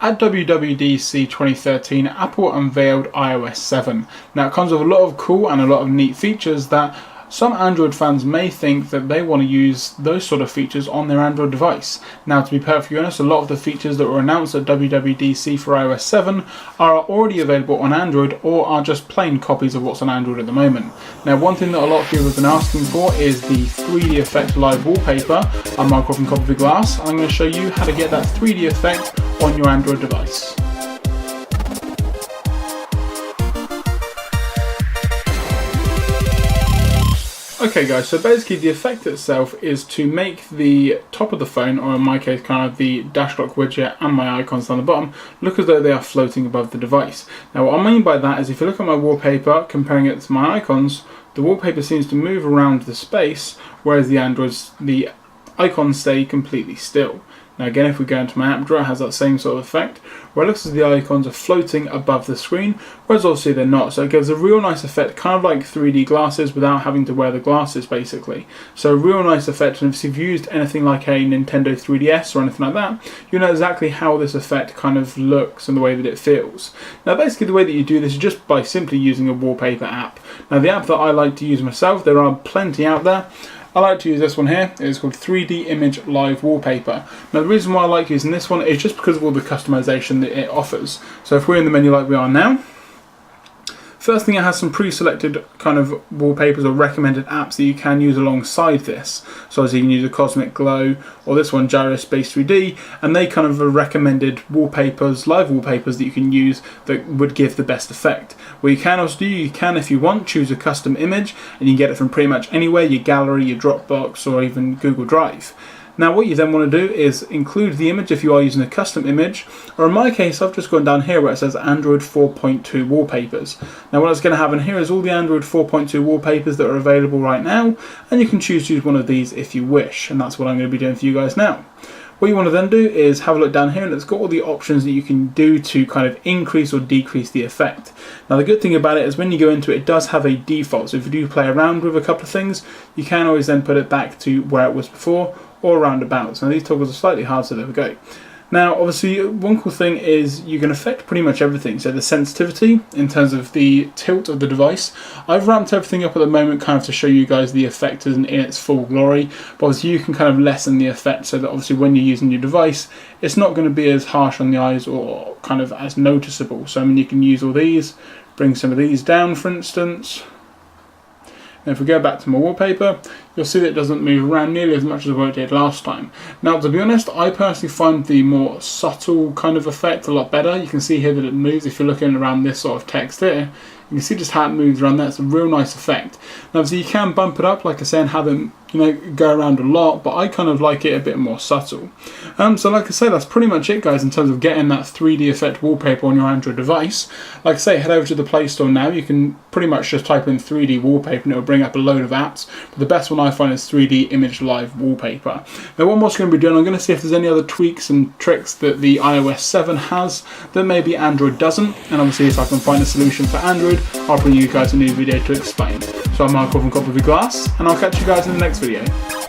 At WWDC 2013, Apple unveiled iOS 7. Now it comes with a lot of cool and a lot of neat features that some Android fans may think that they want to use those sort of features on their Android device. Now, to be perfectly honest, a lot of the features that were announced at WWDC for iOS 7 are already available on Android or are just plain copies of what's on Android at the moment. Now, one thing that a lot of people have been asking for is the 3D effect live wallpaper on microwave copy glass. I'm going to show you how to get that 3D effect on your Android device. Okay guys, so basically the effect itself is to make the top of the phone, or in my case kind of the dash clock widget and my icons down the bottom, look as though they are floating above the device. Now what I mean by that is if you look at my wallpaper, comparing it to my icons, the wallpaper seems to move around the space, whereas the icons stay completely still. Now again, if we go into my app drawer, it has that same sort of effect, where it looks as the icons are floating above the screen, whereas obviously they're not. So it gives a real nice effect, kind of like 3D glasses without having to wear the glasses basically. So a real nice effect, and if you've used anything like a Nintendo 3DS or anything like that, you know exactly how this effect kind of looks and the way that it feels. Now basically the way that you do this is just by simply using a wallpaper app. Now the app that I like to use myself, there are plenty out there. I like to use this one here. It's called 3D Image Live Wallpaper. Now the reason why I like using this one is just because of all the customization that it offers. So if we're in the menu like we are now, first thing, it has some pre-selected kind of wallpapers or recommended apps that you can use alongside this. So as you can use a Cosmic Glow or this one, Gyrospace 3D, and they kind of are recommended wallpapers, live wallpapers that you can use that would give the best effect. What you can also do, you can, if you want, choose a custom image, and you can get it from pretty much anywhere, your gallery, your Dropbox, or even Google Drive. Now what you then want to do is include the image if you are using a custom image, or in my case I've just gone down here where it says Android 4.2 wallpapers. Now what I was going to have in here is all the Android 4.2 wallpapers that are available right now, and you can choose to use one of these if you wish, and that's what I'm going to be doing for you guys now. What you want to then do is have a look down here, and it's got all the options that you can do to kind of increase or decrease the effect. Now the good thing about it is when you go into it, it does have a default, so if you do play around with a couple of things, you can always then put it back to where it was before, or roundabouts. Now these toggles are slightly hard, so there we go. Now obviously one cool thing is you can affect pretty much everything. So the sensitivity in terms of the tilt of the device, I've ramped everything up at the moment kind of to show you guys the effect in its full glory, but obviously you can kind of lessen the effect so that obviously when you're using your device it's not going to be as harsh on the eyes or kind of as noticeable. So I mean you can use all these, bring some of these down for instance. And if we go back to my wallpaper, you'll see that it doesn't move around nearly as much as what it did last time. Now to be honest, I personally find the more subtle kind of effect a lot better. You can see here that it moves. If you're looking around this sort of text here, you can see just how it moves around there. It's a real nice effect. Now obviously you can bump it up, like I said, and have it go around a lot, but I kind of like it a bit more subtle. So like I say, that's pretty much it guys in terms of getting that 3D effect wallpaper on your Android device. Like I say, head over to the Play Store now. You can pretty much just type in 3D wallpaper and it'll bring up a load of apps, but the best one I find is 3D Image Live Wallpaper. Now what I'm also going to be doing, I'm going to see if there's any other tweaks and tricks that the iOS 7 has that maybe Android doesn't, and obviously if I can find a solution for Android, I'll bring you guys a new video to explain. So I'm Michael from Copy Glass, and I'll catch you guys in the next video.